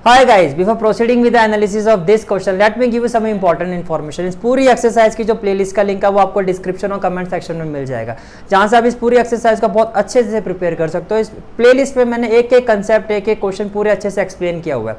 Hi guys, before proceeding with the analysis of this question, let me give you some important information. इस पूरी exercise की जो playlist का link है वो आपको डिस्क्रिप्शन और कमेंट सेक्शन में मिल जाएगा, जहां से आप इस पूरी एक्सरसाइज का बहुत अच्छे से प्रिपेयर कर सकते हो। इस प्लेलिस्ट में मैंने एक एक कंसेप्ट, एक एक क्वेश्चन पूरे अच्छे से एक्सप्लेन किया हुआ है।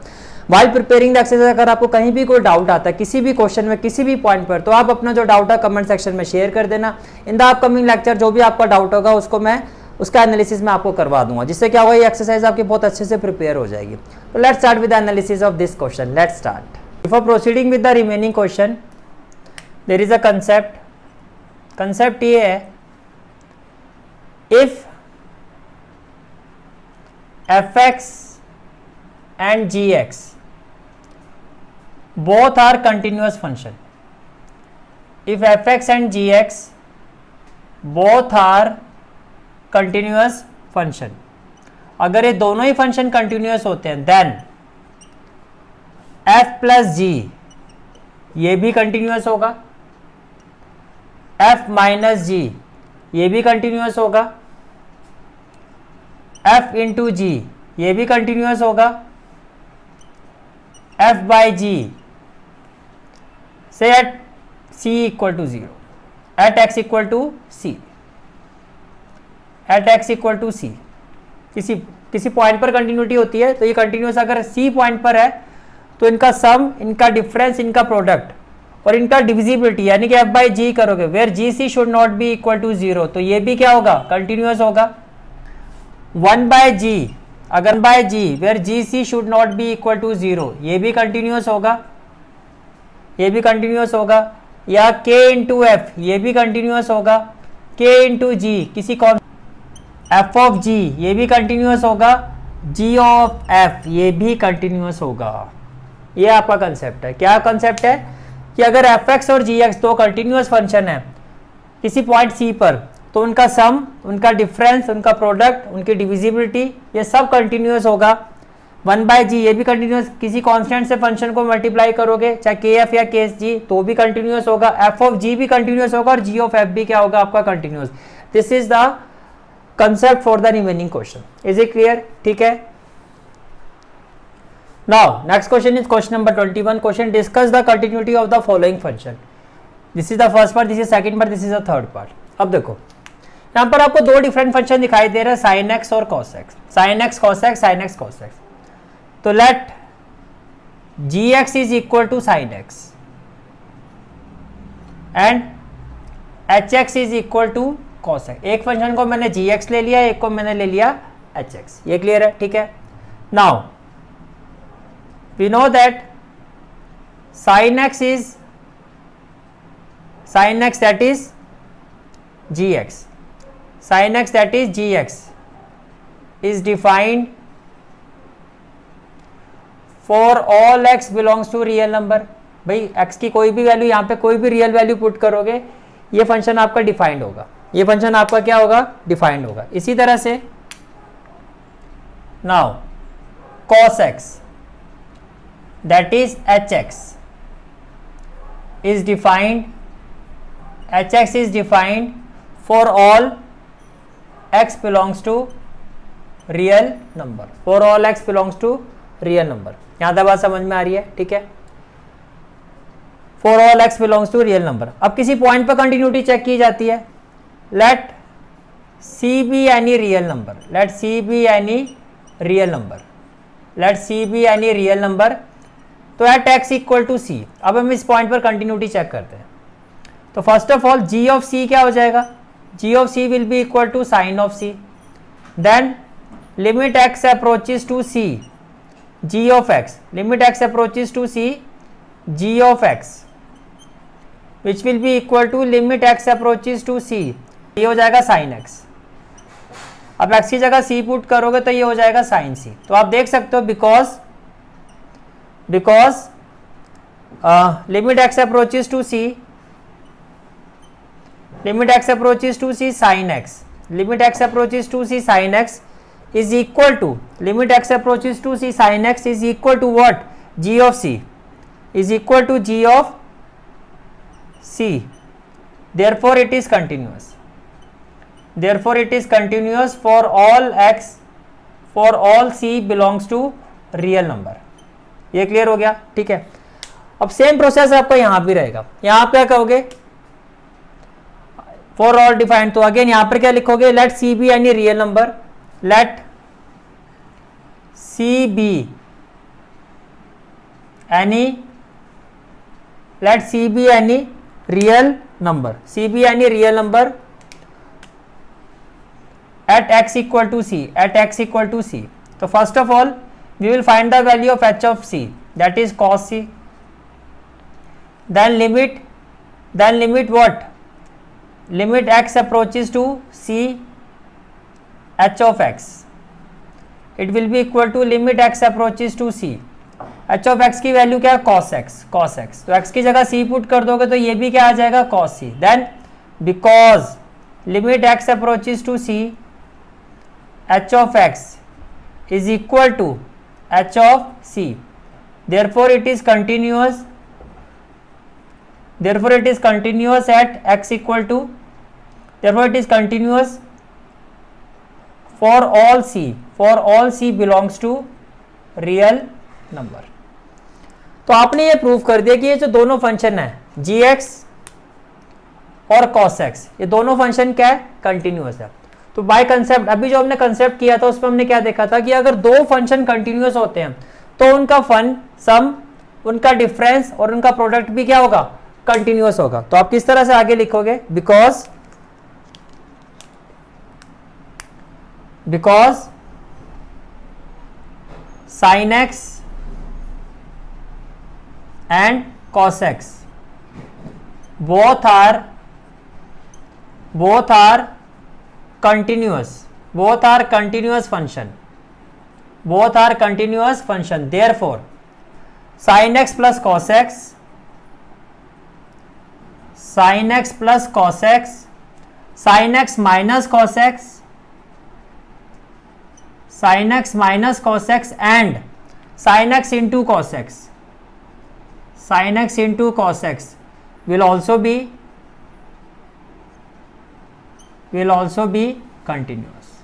वाइल प्रिपेयरिंग द एक्सरसाइज अगर आपको कहीं भी कोई डाउट आता है किसी भी क्वेश्चन में, किसी भी पॉइंट पर, तो आप अपना जो डाउट है कमेंट सेक्शन में शेयर कर देना। इन द अपकमिंग लेक्चर जो भी आपका डाउट होगा उसको मैं उसका एनालिसिस मैं आपको करवा दूंगा, जिससे क्या होगा ये एक्सरसाइज आपकी बहुत अच्छे से प्रिपेयर हो जाएगी। तो let's start with the analysis of this question. Let's start. Before proceeding with the remaining question, there is a concept ये है, इफ fx and gx both are continuous function, if fx and gx both are continuous function, अगर ये दोनों ही function continuous होते हैं then f plus जी ये भी कंटिन्यूअस होगा, f माइनस जी ये भी कंटिन्यूअस होगा, f इंटू जी ये भी कंटिन्यूअस होगा, f बाई जी से at c equal to 0, at x equal to c, at X equal to C, किसी पॉइंट पर कंटिन्यूटी होती है तो ये कंटिन्यूस अगर सी पॉइंट पर है तो इनका सम, इनका डिफरेंस, इनका प्रोडक्ट और इनका डिविजिबिलिटी यानी कि एफ बाई जी करोगे where g c should not be equal to 0, तो ये भी क्या होगा, कंटिन्यूस होगा। 1 बाय जी, अगर by g where g c should not be equal to 0, ये भी कंटिन्यूस होगा, ये भी कंटिन्यूस होगा। या k इंटू एफ ये भी कंटिन्यूस होगा, k इंटू जी किसी कौन f ऑफ g ये भी कंटिन्यूअस होगा, g ऑफ f ये भी कंटिन्यूअस होगा। ये आपका कंसेप्ट है। क्या कंसेप्ट है कि अगर fx और gx दो कंटिन्यूअस फंक्शन है किसी पॉइंट c पर, तो उनका सम, उनका डिफरेंस, उनका प्रोडक्ट, उनकी डिविजिबिलिटी ये सब कंटिन्यूअस होगा। 1 बाय जी ये भी कंटिन्यूअस, किसी कांस्टेंट से फंक्शन को मल्टीप्लाई करोगे चाहे kf या kg तो भी कंटिन्यूअस होगा, f ऑफ g भी कंटिन्यूअस होगा और g ऑफ f भी क्या होगा आपका continuous. This is the concept for the remaining question. Is it clear? ठीक है। Now next question is question number 21. Question, discuss the continuity of the following function. This is the first part, this is second part, this is the third part. अब देखो यहाँ पर आपको दो different function दिखाई दे रहे हैं, sin x और cos x, sin x cos x, sin x cos x। तो let gx is equal to sin x and hx is equal to cos x। एक फंक्शन को मैंने gx ले लिया, एक को मैंने ले लिया hx। ये क्लियर है? ठीक है। Now we know that sin x that is gx, sin x that is gx is defined for all x belongs to real number। भाई x की कोई भी वैल्यू, यहाँ पे कोई भी रियल वैल्यू पुट करोगे ये फंक्शन आपका डिफाइंड होगा, ये फंक्शन आपका क्या होगा, डिफाइंड होगा। इसी तरह से now cos x that is hx is defined, hx is defined for all x belongs to real number, for all x belongs to real number। यहां तक बात समझ में आ रही है? ठीक है। for all x belongs to real number। अब किसी पॉइंट पर कंटिन्यूटी चेक की जाती है, let c be any real number, let c be any real number, let c be any real number। तो at x equal to c, अब हम इस पॉइंट पर कंटिन्यूटी चेक करते हैं। तो first of all g of c क्या हो जाएगा, g of c will be equal to sine of c, then limit x approaches to c, g of x, limit x approaches to c, g of x which will be equal to limit x approaches to c, ये हो जाएगा sin x। अब x की जगह c put करोगे तो ये हो जाएगा sin c। तो आप देख सकते हो because limit x approaches to c, limit x approaches to c sin x, limit x approaches to c sin x is equal to, limit x approaches to c sin x is equal to what, g of c is equal to g of c, therefore it is continuous, therefore it is continuous for all x, for all c belongs to real number। ये clear हो गया, ठीक है। अब same process आपका यहां भी रहेगा। यहां पे क्या कहोगे, फॉर ऑल डिफाइंड, तो अगेन यहां पर क्या लिखोगे, let c be any real number, let c be any, let c be any real number, c be any real number at x equal to c, at x equal to c. So first of all we will find the value of h of c, that is cos c. Then limit what, limit x approaches to c, h of x, it will be equal to limit x approaches to c, h of x की value क्या है, cos x, cos x, तो x की जगह c put कर दोगे तो ये भी क्या आ जाएगा, cos c. Then because limit x approaches to c, h of x is equal to h of c, therefore it is continuous, therefore it is continuous at x equal to, therefore it is continuous for all c, for all c belongs to real number. तो आपने ये prove कर दिया कि ये जो दोनों function है gx और cos x, ये दोनों फंक्शन क्या है, कंटिन्यूअस है। तो बाय कंसेप्ट, अभी जो हमने कंसेप्ट किया था उसमें हमने क्या देखा था कि अगर दो फंक्शन कंटिन्यूअस होते हैं तो उनका फन सम, उनका डिफरेंस और उनका प्रोडक्ट भी क्या होगा, कंटिन्यूअस होगा। तो आप किस तरह से आगे लिखोगे, because sine x and cos x both are continuous, both are continuous function, both are continuous function, therefore sin x plus cos x, sin x plus cos x, sin x minus cos x, sin x minus cos x and sin x into cos x, sin x into cos x will also be continuous,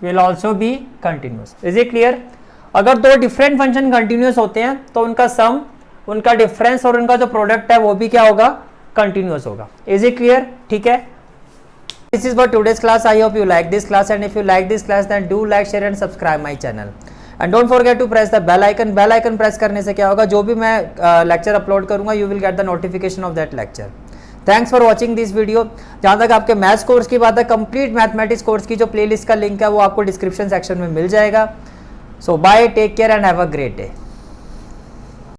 will also be continuous. Is it clear? अगर दो different function continuous होते हैं तो उनका सम, उनका difference और उनका जो प्रोडक्ट है वो भी क्या होगा, कंटिन्यूअस होगा। Is it clear? ठीक है। This is for today's class. I hope you like this class, and if you like this class then do like, share and subscribe my channel. And don't forget to press the bell icon. Bell icon press करने से क्या होगा, जो भी मैं lecture upload करूंगा you will get the notification of that lecture. Thanks for watching this video. जहाँ तक आपके मैथ्स कोर्स की बात है, कंप्लीट मैथमेटिक्स कोर्स की जो प्लेलिस्ट का लिंक है वो आपको डिस्क्रिप्शन सेक्शन में मिल जाएगा। So bye, take care and have a great day.